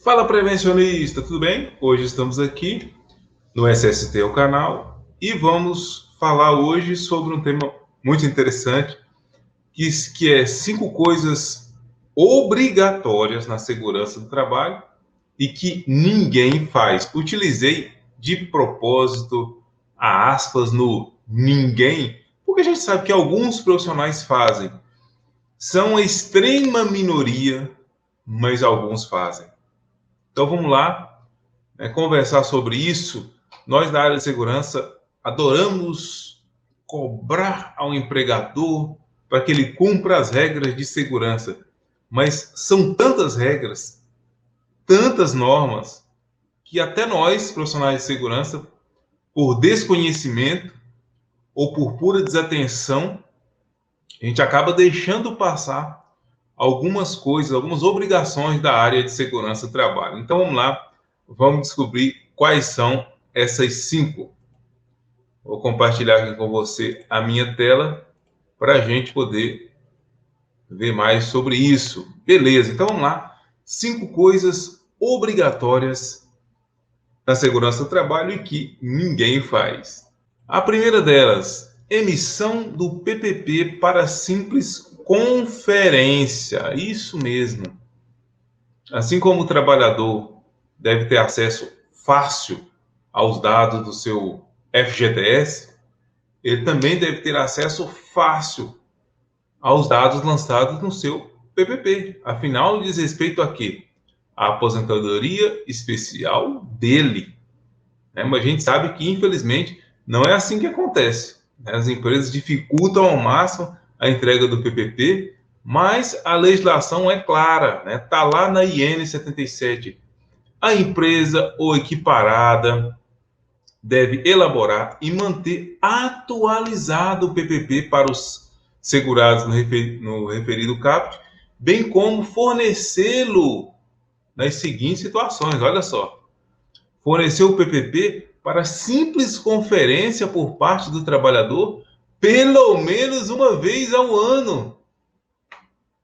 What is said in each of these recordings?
Fala, prevencionista, tudo bem? Hoje estamos aqui no SST, o canal, e vamos falar hoje sobre um tema muito interessante, que é 5 coisas obrigatórias na segurança do trabalho e que ninguém faz. Utilizei de propósito a aspas no ninguém, porque a gente sabe que alguns profissionais fazem. São a extrema minoria, mas alguns fazem. Então vamos lá, conversar sobre isso. Nós da área de segurança adoramos cobrar ao empregador para que ele cumpra as regras de segurança. Mas são tantas regras, tantas normas, que até nós, profissionais de segurança, por desconhecimento ou por pura desatenção, a gente acaba deixando passar algumas coisas, algumas obrigações da área de segurança do trabalho. Então vamos lá, vamos descobrir quais são essas 5. Vou compartilhar aqui com você a minha tela para a gente poder ver mais sobre isso. Beleza, então vamos lá. 5 coisas obrigatórias na segurança do trabalho e que ninguém faz. A primeira delas, emissão do PPP para simples conferência. Isso mesmo. Assim como o trabalhador deve ter acesso fácil aos dados do seu FGTS, ele também deve ter acesso fácil aos dados lançados no seu PPP. Afinal, diz respeito a quê? A aposentadoria especial dele. Mas a gente sabe que, infelizmente, não é assim que acontece. As empresas dificultam ao máximo a entrega do PPP, mas a legislação é clara, está lá na IN 77. A empresa ou equiparada deve elaborar e manter atualizado o PPP para os segurados no referido caput, bem como fornecê-lo nas seguintes situações. Olha só. Fornecer o PPP para simples conferência por parte do trabalhador pelo menos uma vez ao ano.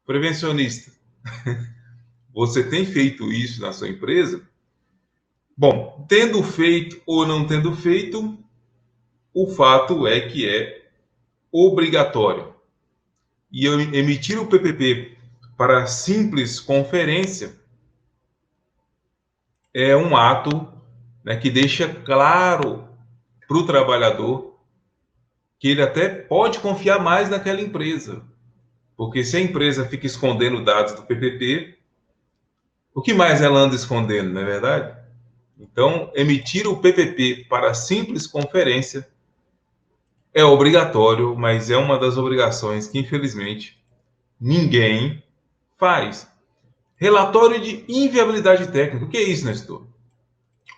Prevencionista, você tem feito isso na sua empresa? Bom, tendo feito ou não tendo feito, o fato é que é obrigatório. E eu emitir o PPP para simples conferência é um ato que deixa claro para o trabalhador que ele até pode confiar mais naquela empresa. Porque se a empresa fica escondendo dados do PPP, o que mais ela anda escondendo, não é verdade? Então, emitir o PPP para simples conferência é obrigatório, mas é uma das obrigações que, infelizmente, ninguém faz. Relatório de inviabilidade técnica. O que é isso, Nestor?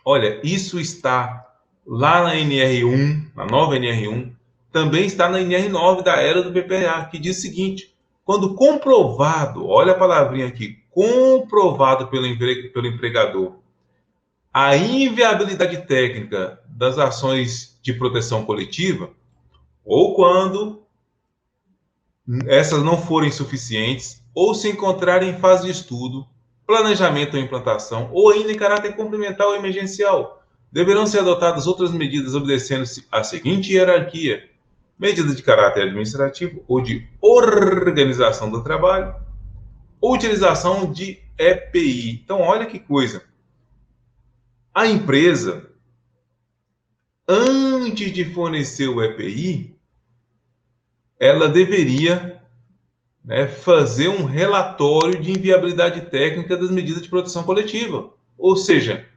Olha, isso está lá na NR1, na nova NR1, também está na NR9 da era do BPA, que diz o seguinte: quando comprovado, olha a palavrinha aqui, comprovado pelo empregador, a inviabilidade técnica das ações de proteção coletiva, ou quando essas não forem suficientes, ou se encontrarem em fase de estudo, planejamento ou implantação, ou ainda em caráter complementar ou emergencial, deverão ser adotadas outras medidas obedecendo-se à seguinte hierarquia: medidas de caráter administrativo ou de organização do trabalho, ou utilização de EPI. Então, olha que coisa. A empresa, antes de fornecer o EPI, ela deveria fazer um relatório de inviabilidade técnica das medidas de proteção coletiva. Ou seja,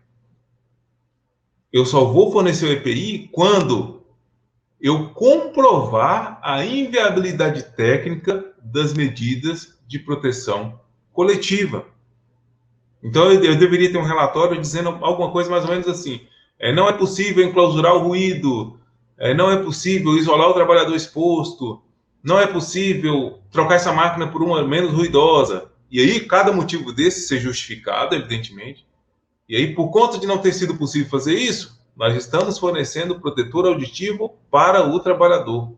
eu só vou fornecer o EPI quando eu comprovar a inviabilidade técnica das medidas de proteção coletiva. Então, eu deveria ter um relatório dizendo alguma coisa mais ou menos assim: não é possível enclausurar o ruído, não é possível isolar o trabalhador exposto, não é possível trocar essa máquina por uma menos ruidosa. E aí, cada motivo desse ser justificado, evidentemente. E aí, por conta de não ter sido possível fazer isso, nós estamos fornecendo protetor auditivo para o trabalhador.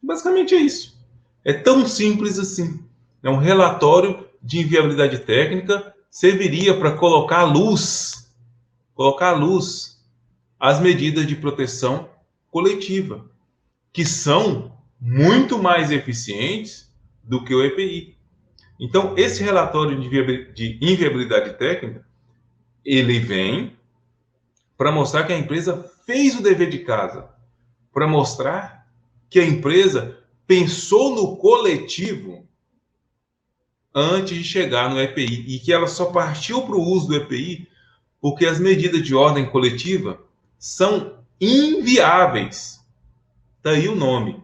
Basicamente é isso. É tão simples assim. É um relatório de inviabilidade técnica serviria para colocar à luz as medidas de proteção coletiva, que são muito mais eficientes do que o EPI. Então, esse relatório de inviabilidade técnica, ele vem para mostrar que a empresa fez o dever de casa, para mostrar que a empresa pensou no coletivo antes de chegar no EPI, e que ela só partiu para o uso do EPI porque as medidas de ordem coletiva são inviáveis. Está aí o nome,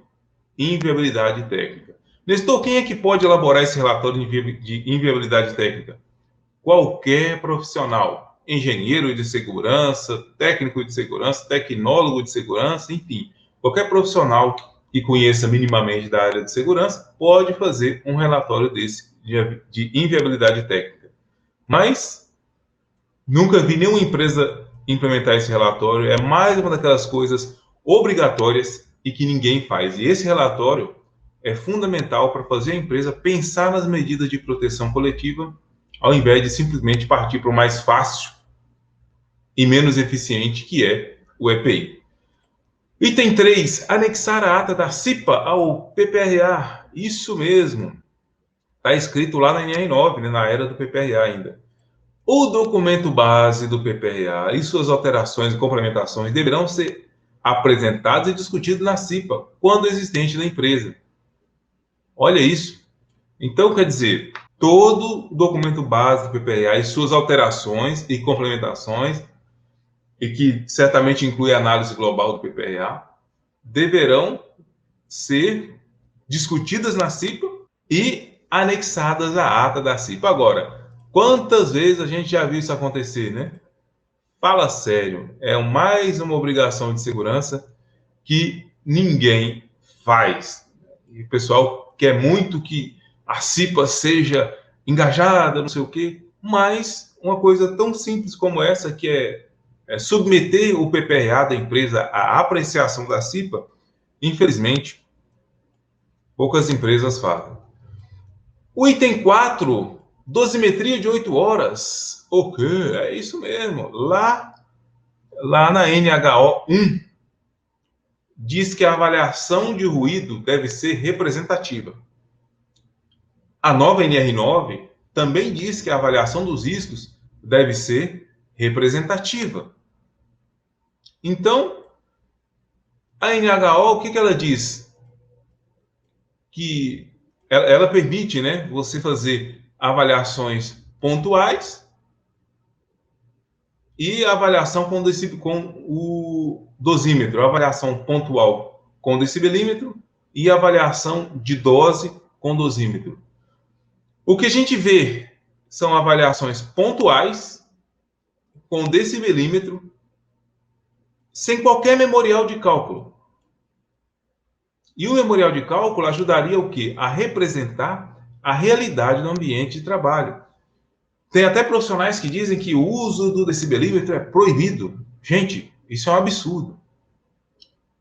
inviabilidade técnica. Nestor, quem é que pode elaborar esse relatório de inviabilidade técnica? Qualquer profissional, engenheiro de segurança, técnico de segurança, tecnólogo de segurança, enfim, qualquer profissional que conheça minimamente da área de segurança pode fazer um relatório desse de inviabilidade técnica. Mas nunca vi nenhuma empresa implementar esse relatório. É mais uma daquelas coisas obrigatórias e que ninguém faz. E esse relatório é fundamental para fazer a empresa pensar nas medidas de proteção coletiva, ao invés de simplesmente partir para o mais fácil e menos eficiente, que é o EPI. Item 3, anexar a ata da CIPA ao PPRA. Isso mesmo. Está escrito lá na NR9, né, na era do PPRA ainda. O documento base do PPRA e suas alterações e complementações deverão ser apresentados e discutidos na CIPA, quando existente na empresa. Olha isso. Então, quer dizer, todo o documento base do PPRA e suas alterações e complementações, e que certamente inclui a análise global do PPRA, deverão ser discutidas na CIPA e anexadas à ata da CIPA. Agora, quantas vezes a gente já viu isso acontecer, né? Fala sério, é mais uma obrigação de segurança que ninguém faz. E o pessoal quer muito que a CIPA seja engajada, não sei o quê, mas uma coisa tão simples como essa, que é submeter o PPRA da empresa à apreciação da CIPA, infelizmente, poucas empresas fazem. O item 4, dosimetria de 8 horas. O quê? É isso mesmo. Lá na NHO 1, diz que a avaliação de ruído deve ser representativa. A nova NR9 também diz que a avaliação dos riscos deve ser representativa. Então, a NHO, o que ela diz? Que ela permite, né, você fazer avaliações pontuais e avaliação com o dosímetro, avaliação pontual com decibelímetro e avaliação de dose com dosímetro. O que a gente vê são avaliações pontuais com decibelímetro sem qualquer memorial de cálculo. E o memorial de cálculo ajudaria o quê? A representar a realidade do ambiente de trabalho. Tem até profissionais que dizem que o uso do decibelímetro é proibido. Gente, isso é um absurdo.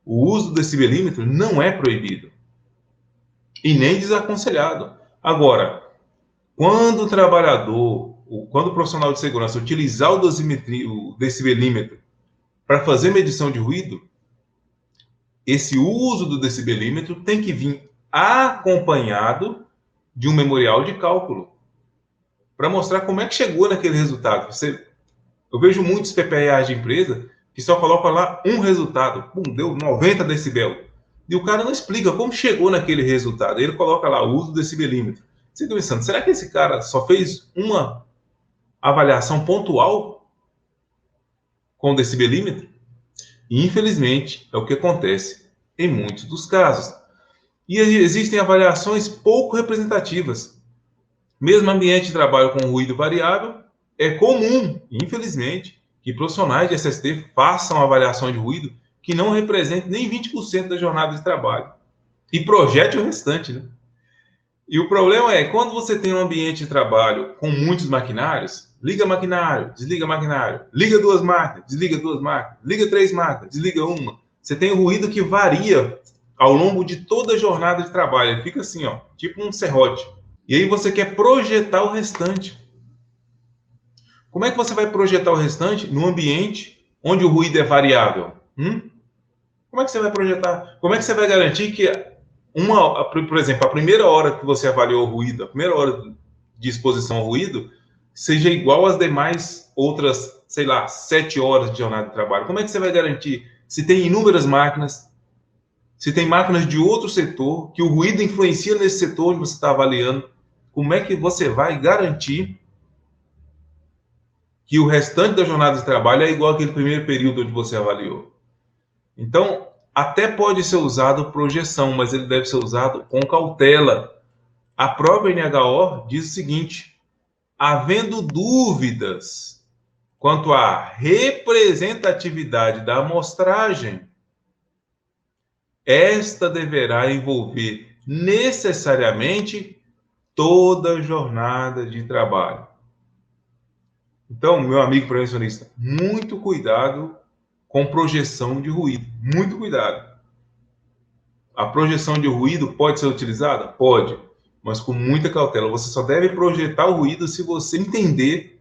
O uso do decibelímetro não é proibido. E nem desaconselhado. Agora, quando o trabalhador, quando o profissional de segurança utilizar o decibelímetro para fazer medição de ruído, esse uso do decibelímetro tem que vir acompanhado de um memorial de cálculo para mostrar como é que chegou naquele resultado. Eu vejo muitos PPRAs de empresa que só colocam lá um resultado. Deu 90 decibel. E o cara não explica como chegou naquele resultado. Ele coloca lá o uso do decibelímetro. Você fica pensando, será que esse cara só fez uma avaliação pontual com o decibelímetro? E, infelizmente, é o que acontece em muitos dos casos. E existem avaliações pouco representativas. Mesmo ambiente de trabalho com ruído variável, é comum, infelizmente, que profissionais de SST façam avaliação de ruído que não represente nem 20% da jornada de trabalho. E projete o restante, né? E o problema é, quando você tem um ambiente de trabalho com muitos maquinários, liga maquinário, desliga maquinário, liga 2 máquinas, desliga 2 máquinas, liga 3 máquinas, desliga uma. Você tem um ruído que varia ao longo de toda a jornada de trabalho. Ele fica assim, ó, tipo um serrote. E aí você quer projetar o restante. Como é que você vai projetar o restante no ambiente onde o ruído é variável? Como é que você vai projetar? Como é que você vai garantir que, por exemplo, a primeira hora que você avaliou o ruído, a primeira hora de exposição ao ruído, seja igual às demais outras, sei lá, 7 horas de jornada de trabalho? Como é que você vai garantir? Se tem inúmeras máquinas, se tem máquinas de outro setor, que o ruído influencia nesse setor onde você está avaliando, como é que você vai garantir que o restante da jornada de trabalho é igual àquele primeiro período onde você avaliou? Então, até pode ser usado projeção, mas ele deve ser usado com cautela. A própria NHO diz o seguinte: havendo dúvidas quanto à representatividade da amostragem, esta deverá envolver necessariamente toda a jornada de trabalho. Então, meu amigo prevencionista, muito cuidado com projeção de ruído. Muito cuidado. A projeção de ruído pode ser utilizada? Pode, mas com muita cautela. Você só deve projetar o ruído se você entender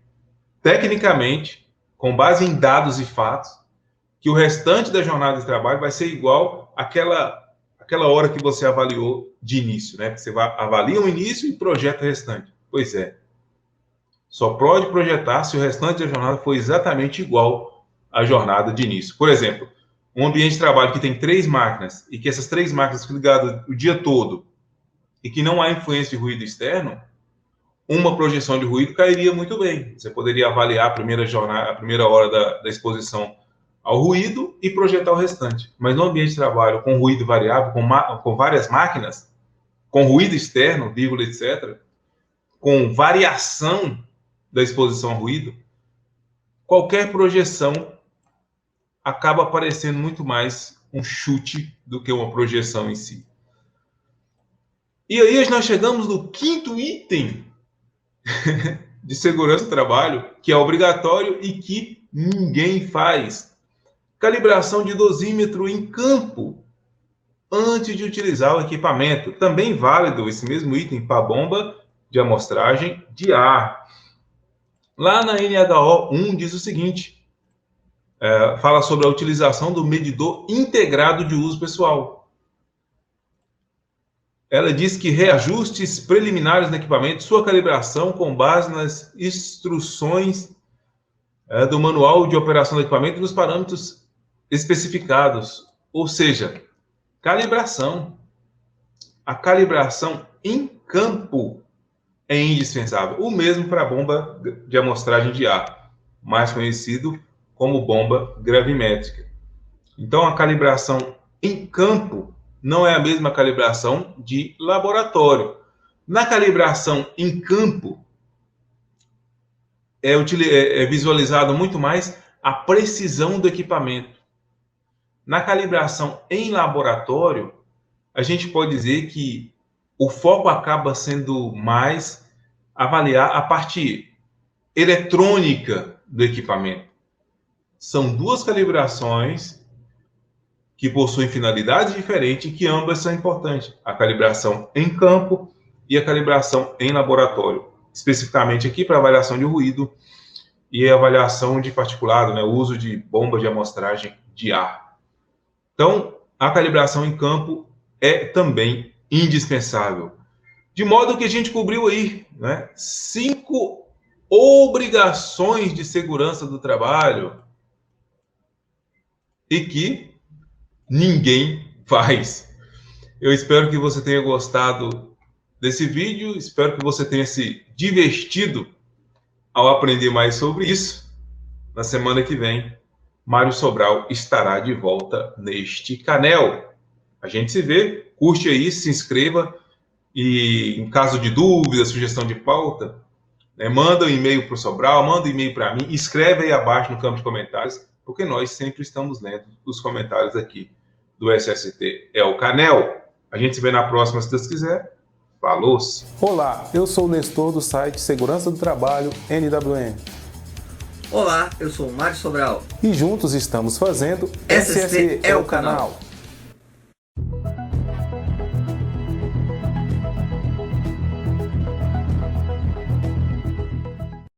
tecnicamente, com base em dados e fatos, que o restante da jornada de trabalho vai ser igual àquela hora que você avaliou de início, né? Você avalia o início e projeta o restante. Pois é. Só pode projetar se o restante da jornada for exatamente igual à jornada de início. Por exemplo, um ambiente de trabalho que tem 3 máquinas e que essas 3 máquinas ficam ligadas o dia todo e que não há influência de ruído externo, uma projeção de ruído cairia muito bem. Você poderia avaliar a primeira hora da exposição ao ruído e projetar o restante. Mas no ambiente de trabalho com ruído variável, com várias máquinas, com ruído externo, vírgula, etc., com variação da exposição ao ruído, qualquer projeção acaba parecendo muito mais um chute do que uma projeção em si. E aí nós chegamos no 5º item de segurança do trabalho, que é obrigatório e que ninguém faz. Calibração de dosímetro em campo antes de utilizar o equipamento. Também válido esse mesmo item para a bomba de amostragem de ar. Lá na NHO 1 diz o seguinte, fala sobre a utilização do medidor integrado de uso pessoal. Ela diz que reajustes preliminares no equipamento, sua calibração com base nas instruções do manual de operação do equipamento e nos parâmetros especificados. Ou seja, calibração. A calibração em campo é indispensável. O mesmo para a bomba de amostragem de ar, mais conhecido como bomba gravimétrica. Então, a calibração em campo não é a mesma calibração de laboratório. Na calibração em campo, é visualizado muito mais a precisão do equipamento. Na calibração em laboratório, a gente pode dizer que o foco acaba sendo mais avaliar a parte eletrônica do equipamento. São 2 calibrações que possuem finalidades diferentes e que ambas são importantes. A calibração em campo e a calibração em laboratório. Especificamente aqui para avaliação de ruído e avaliação de particulado, né? O uso de bomba de amostragem de ar. Então, a calibração em campo é também indispensável. De modo que a gente cobriu aí, né, 5 obrigações de segurança do trabalho e que ninguém faz. Eu espero que você tenha gostado desse vídeo, espero que você tenha se divertido ao aprender mais sobre isso. Na semana que vem, Mário Sobral estará de volta neste canal. A gente se vê, curte aí, se inscreva e em caso de dúvida, sugestão de pauta, né, manda um e-mail para o Sobral, manda um e-mail para mim, escreve aí abaixo no campo de comentários, porque nós sempre estamos lendo os comentários aqui do SST é o Canel. A gente se vê na próxima, se Deus quiser. Falou-se! Olá, eu sou o Nestor do site Segurança do Trabalho NWM. Olá, eu sou o Mário Sobral. E juntos estamos fazendo SST é o canal.